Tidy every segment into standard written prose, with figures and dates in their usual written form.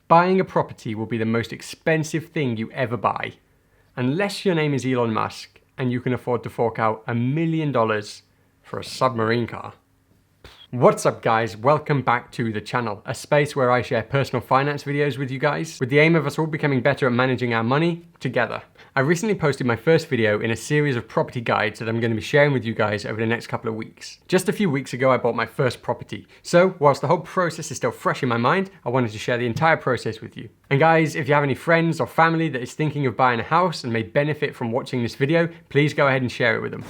Buying a property will be the most expensive thing you ever buy. Unless your name is Elon Musk and you can afford to fork out $1 million for a submarine car. What's up guys, welcome back to the channel, a space where I share personal finance videos with you guys, with the aim of us all becoming better at managing our money together. I recently posted my first video in a series of property guides that I'm going to be sharing with you guys over the next couple of weeks. Just a few weeks ago I bought my first property, so whilst the whole process is still fresh in my mind, I wanted to share the entire process with you. And guys, if you have any friends or family that is thinking of buying a house and may benefit from watching this video, please go ahead and share it with them.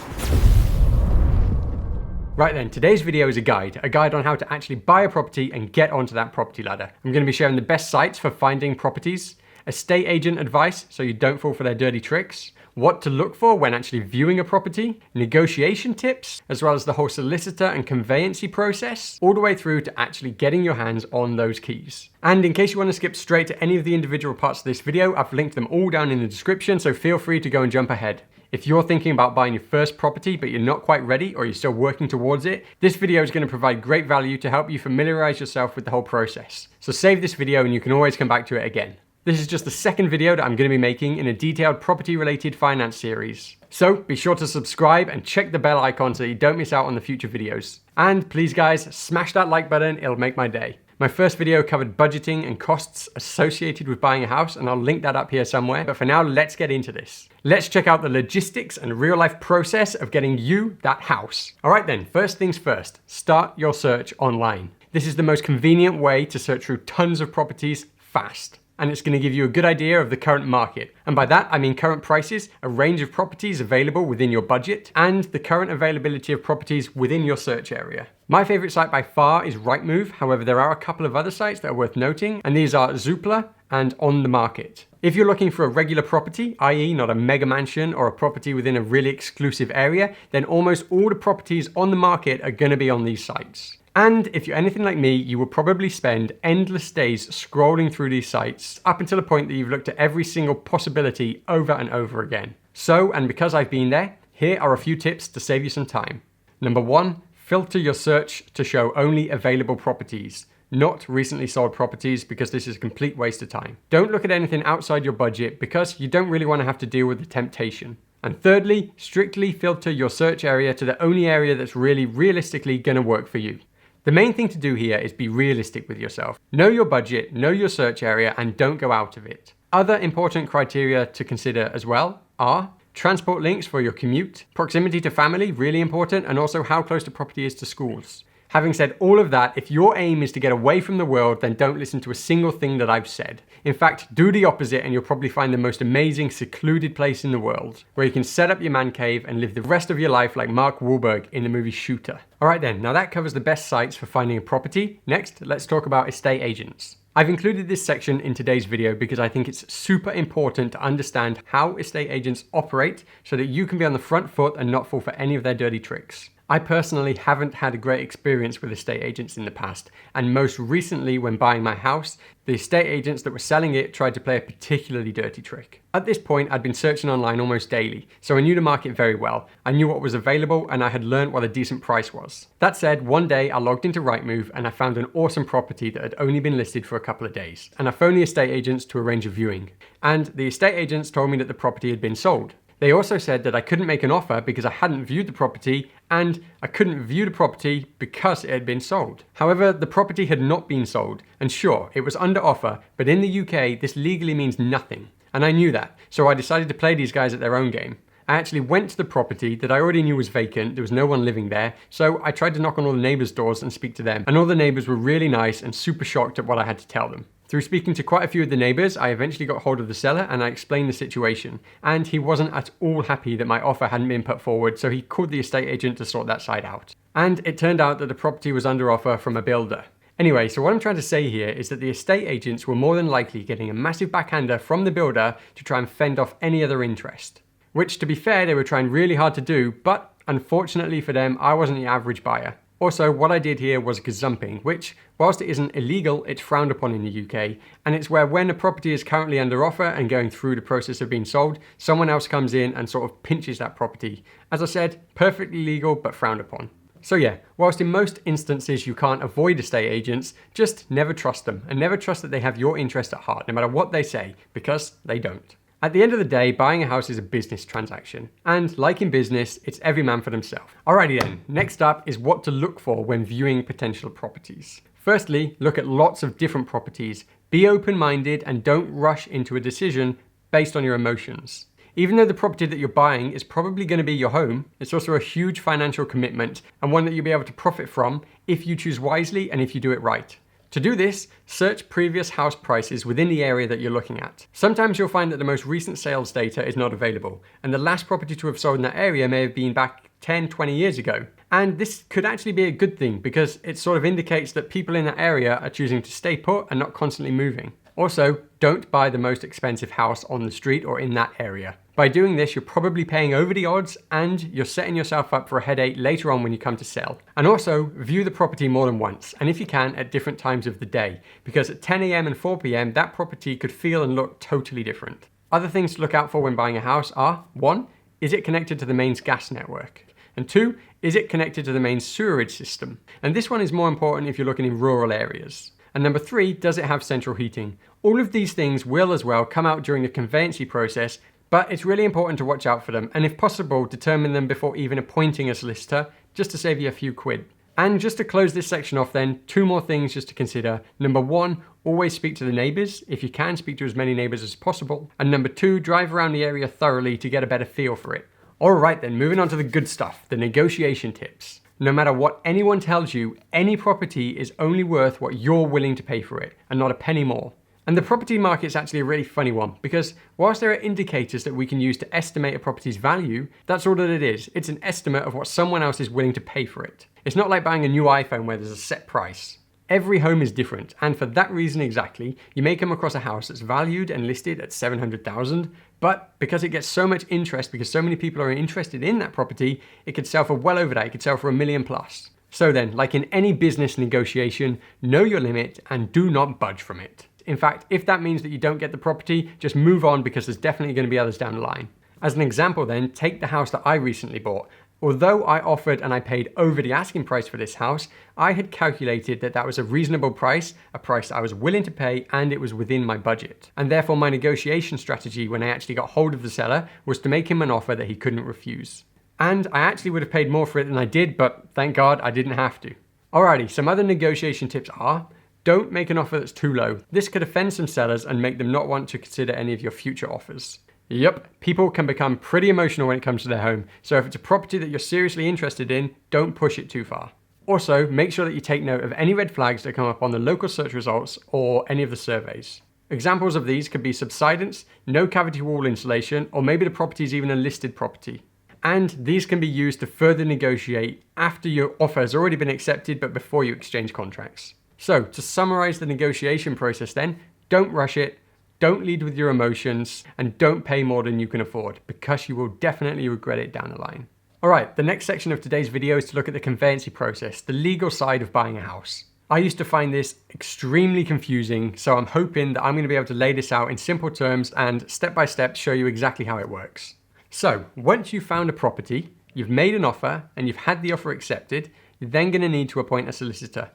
Right then, today's video is a guide on how to actually buy a property and get onto that property ladder. I'm going to be sharing the best sites for finding properties, estate agent advice so you don't fall for their dirty tricks, what to look for when actually viewing a property, negotiation tips, as well as the whole solicitor and conveyancing process, all the way through to actually getting your hands on those keys. And in case you want to skip straight to any of the individual parts of this video, I've linked them all down in the description, so feel free to go and jump ahead. If you're thinking about buying your first property but you're not quite ready or you're still working towards it, this video is going to provide great value to help you familiarize yourself with the whole process. So save this video and you can always come back to it again. This is just the second video that I'm going to be making in a detailed property-related finance series. So be sure to subscribe and check the bell icon so you don't miss out on the future videos. And please guys, smash that like button, it'll make my day. My first video covered budgeting and costs associated with buying a house, and I'll link that up here somewhere. But for now, let's get into this. Let's check out the logistics and real life process of getting you that house. All right then, first things first, start your search online. This is the most convenient way to search through tons of properties fast. And it's going to give you a good idea of the current market. And by that, I mean current prices, a range of properties available within your budget, and the current availability of properties within your search area. My favorite site by far is Rightmove. However, there are a couple of other sites that are worth noting, and these are Zoopla and On the Market. If you're looking for a regular property, i.e. not a mega mansion or a property within a really exclusive area, then almost all the properties on the market are going to be on these sites. And if you're anything like me, you will probably spend endless days scrolling through these sites up until the point that you've looked at every single possibility over and over again. So, and because I've been there, here are a few tips to save you some time. Number 1, filter your search to show only available properties, not recently sold properties, because this is a complete waste of time. Don't look at anything outside your budget because you don't really want to have to deal with the temptation. And thirdly, strictly filter your search area to the only area that's really realistically going to work for you. The main thing to do here is be realistic with yourself. Know your budget, know your search area, and don't go out of it. Other important criteria to consider as well are transport links for your commute, proximity to family, really important, and also how close the property is to schools. Having said all of that, if your aim is to get away from the world, then don't listen to a single thing that I've said. In fact, do the opposite and you'll probably find the most amazing secluded place in the world, where you can set up your man cave and live the rest of your life like Mark Wahlberg in the movie Shooter. Alright then, now that covers the best sites for finding a property. Next, let's talk about estate agents. I've included this section in today's video because I think it's super important to understand how estate agents operate so that you can be on the front foot and not fall for any of their dirty tricks. I personally haven't had a great experience with estate agents in the past, and most recently when buying my house, the estate agents that were selling it tried to play a particularly dirty trick. At this point, I'd been searching online almost daily, so I knew the market very well. I knew what was available and I had learned what a decent price was. That said, one day I logged into Rightmove and I found an awesome property that had only been listed for a couple of days, and I phoned the estate agents to arrange a viewing. And the estate agents told me that the property had been sold. They also said that I couldn't make an offer because I hadn't viewed the property, and I couldn't view the property because it had been sold. However, the property had not been sold, and sure, it was under offer, but in the UK, this legally means nothing. And I knew that, so I decided to play these guys at their own game. I actually went to the property that I already knew was vacant, there was no one living there, so I tried to knock on all the neighbors' doors and speak to them, and all the neighbors were really nice and super shocked at what I had to tell them. Through speaking to quite a few of the neighbors, I eventually got hold of the seller and I explained the situation. And he wasn't at all happy that my offer hadn't been put forward, so he called the estate agent to sort that side out. And it turned out that the property was under offer from a builder. Anyway, so what I'm trying to say here is that the estate agents were more than likely getting a massive backhander from the builder to try and fend off any other interest. Which, to be fair, they were trying really hard to do, but unfortunately for them, I wasn't the average buyer. Also, what I did here was gazumping, which, whilst it isn't illegal, it's frowned upon in the UK, and it's where when a property is currently under offer and going through the process of being sold, someone else comes in and sort of pinches that property. As I said, perfectly legal, but frowned upon. So yeah, whilst in most instances you can't avoid estate agents, just never trust them and never trust that they have your interest at heart, no matter what they say, because they don't. At the end of the day, buying a house is a business transaction. And like in business, it's every man for themselves. Alrighty then, next up is what to look for when viewing potential properties. Firstly, look at lots of different properties. Be open-minded and don't rush into a decision based on your emotions. Even though the property that you're buying is probably going to be your home, it's also a huge financial commitment and one that you'll be able to profit from if you choose wisely and if you do it right. To do this, search previous house prices within the area that you're looking at. Sometimes you'll find that the most recent sales data is not available, and the last property to have sold in that area may have been back 10, 20 years ago. And this could actually be a good thing because it sort of indicates that people in that area are choosing to stay put and not constantly moving. Also, don't buy the most expensive house on the street or in that area. By doing this, you're probably paying over the odds and you're setting yourself up for a headache later on when you come to sell. And also, view the property more than once, and if you can, at different times of the day, because at 10 a.m. and 4 p.m, that property could feel and look totally different. Other things to look out for when buying a house are: 1, is it connected to the mains gas network? And 2, is it connected to the main sewerage system? And this one is more important if you're looking in rural areas. And number 3, does it have central heating? All of these things will as well come out during the conveyancing process, but it's really important to watch out for them, and if possible, determine them before even appointing a solicitor, just to save you a few quid. And just to close this section off then, 2 more things just to consider. Number 1, always speak to the neighbours. If you can, speak to as many neighbours as possible. And number 2, drive around the area thoroughly to get a better feel for it. Alright then, moving on to the good stuff, the negotiation tips. No matter what anyone tells you, any property is only worth what you're willing to pay for it, and not a penny more. And the property market is actually a really funny one, because whilst there are indicators that we can use to estimate a property's value, that's all that it is. It's an estimate of what someone else is willing to pay for it. It's not like buying a new iPhone where there's a set price. Every home is different, and for that reason exactly, you may come across a house that's valued and listed at $700,000, but because it gets so much interest, because so many people are interested in that property, it could sell for well over that. It could sell for $1 million plus. So then, like in any business negotiation, know your limit and do not budge from it. In fact, if that means that you don't get the property, just move on, because there's definitely going to be others down the line. As an example then, take the house that I recently bought. Although I offered and I paid over the asking price for this house, I had calculated that that was a reasonable price, a price I was willing to pay, and it was within my budget. And therefore my negotiation strategy when I actually got hold of the seller was to make him an offer that he couldn't refuse. And I actually would have paid more for it than I did, but thank God I didn't have to. Alrighty, some other negotiation tips are: don't make an offer that's too low. This could offend some sellers and make them not want to consider any of your future offers. Yep, people can become pretty emotional when it comes to their home, so if it's a property that you're seriously interested in, don't push it too far. Also, make sure that you take note of any red flags that come up on the local search results or any of the surveys. Examples of these could be subsidence, no cavity wall insulation, or maybe the property is even a listed property. And these can be used to further negotiate after your offer has already been accepted but before you exchange contracts. So, to summarize the negotiation process then, don't rush it, don't lead with your emotions, and don't pay more than you can afford, because you will definitely regret it down the line. Alright, the next section of today's video is to look at the conveyancing process, the legal side of buying a house. I used to find this extremely confusing, so I'm hoping that I'm going to be able to lay this out in simple terms and step by step show you exactly how it works. So, once you've found a property, you've made an offer, and you've had the offer accepted, you're then going to need to appoint a solicitor.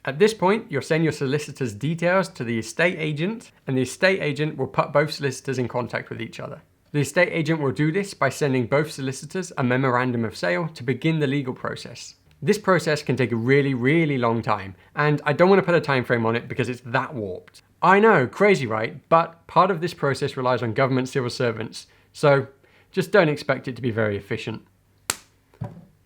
At this point, you'll send your solicitor's details to the estate agent, and the estate agent will put both solicitors in contact with each other. The estate agent will do this by sending both solicitors a memorandum of sale to begin the legal process. This process can take a really, really long time, and I don't want to put a time frame on it because it's that warped. I know, crazy right? But part of this process relies on government civil servants, so just don't expect it to be very efficient.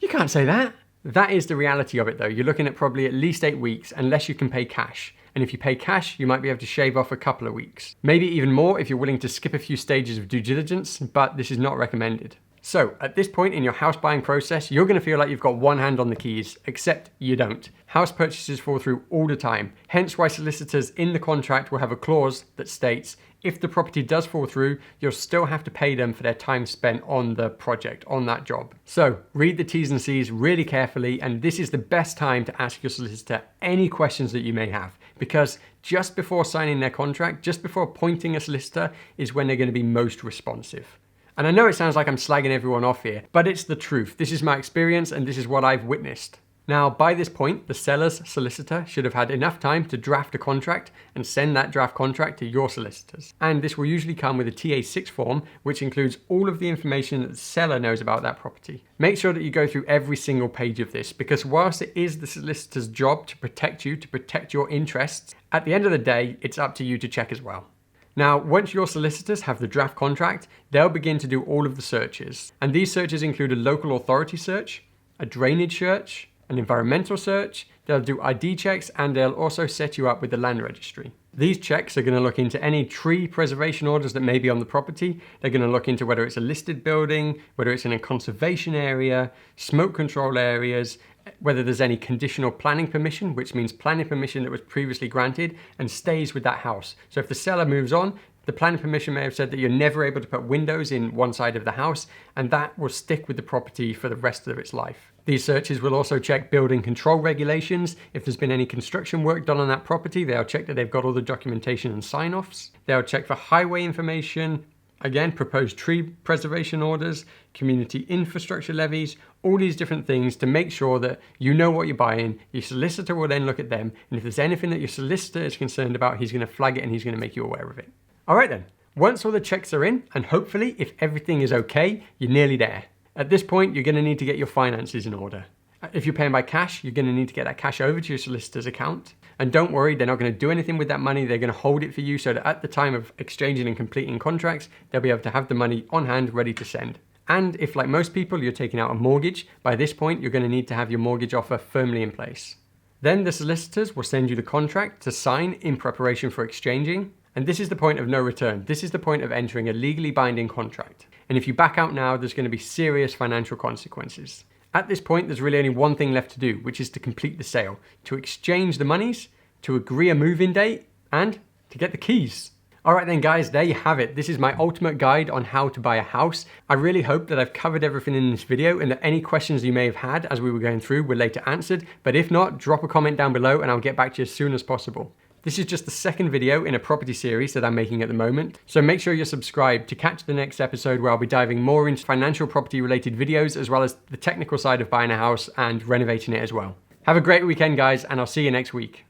You can't say that. That is the reality of it though. You're looking at probably at least 8 weeks unless you can pay cash. And if you pay cash, you might be able to shave off a couple of weeks. Maybe even more if you're willing to skip a few stages of due diligence, but this is not recommended. So at this point in your house buying process, you're going to feel like you've got one hand on the keys, except you don't. House purchases fall through all the time, hence why solicitors in the contract will have a clause that states if the property does fall through, you'll still have to pay them for their time spent on the project, on that job. So read the T's and C's really carefully, and this is the best time to ask your solicitor any questions that you may have, because just before signing their contract, just before appointing a solicitor is when they're going to be most responsive. And I know it sounds like I'm slagging everyone off here, but it's the truth. This is my experience and this is what I've witnessed. Now, by this point, the seller's solicitor should have had enough time to draft a contract and send that draft contract to your solicitors. And this will usually come with a TA6 form, which includes all of the information that the seller knows about that property. Make sure that you go through every single page of this, because whilst it is the solicitor's job to protect you, to protect your interests, at the end of the day, it's up to you to check as well. Now, once your solicitors have the draft contract, they'll begin to do all of the searches. And these searches include a local authority search, a drainage search, an environmental search, they'll do ID checks, and they'll also set you up with the land registry. These checks are going to look into any tree preservation orders that may be on the property. They're going to look into whether it's a listed building, whether it's in a conservation area, smoke control areas, whether there's any conditional planning permission, which means planning permission that was previously granted and stays with that house. So if the seller moves on, the planning permission may have said that you're never able to put windows in one side of the house, and that will stick with the property for the rest of its life. These searches will also check building control regulations. If there's been any construction work done on that property, they'll check that they've got all the documentation and sign-offs. They'll check for highway information, again, proposed tree preservation orders, community infrastructure levies, all these different things to make sure that you know what you're buying. Your solicitor will then look at them, and if there's anything that your solicitor is concerned about, he's going to flag it and he's going to make you aware of it. All right then, once all the checks are in, and hopefully if everything is okay, you're nearly there. At this point, you're going to need to get your finances in order. If you're paying by cash, you're going to need to get that cash over to your solicitor's account. And don't worry, they're not going to do anything with that money. They're going to hold it for you so that at the time of exchanging and completing contracts, they'll be able to have the money on hand ready to send. And if, like most people, you're taking out a mortgage, by this point, you're going to need to have your mortgage offer firmly in place. Then the solicitors will send you the contract to sign in preparation for exchanging. And this is the point of no return. This is the point of entering a legally binding contract. And if you back out now, there's going to be serious financial consequences. At this point, there's really only one thing left to do, which is to complete the sale, to exchange the monies, to agree a move-in date, and to get the keys. All right then guys, there you have it. This is my ultimate guide on how to buy a house. I really hope that I've covered everything in this video and that any questions you may have had as we were going through were later answered. But if not, drop a comment down below and I'll get back to you as soon as possible. This is just the second video in a property series that I'm making at the moment, so make sure you're subscribed to catch the next episode where I'll be diving more into financial property related videos as well as the technical side of buying a house and renovating it as well. Have a great weekend guys, and I'll see you next week.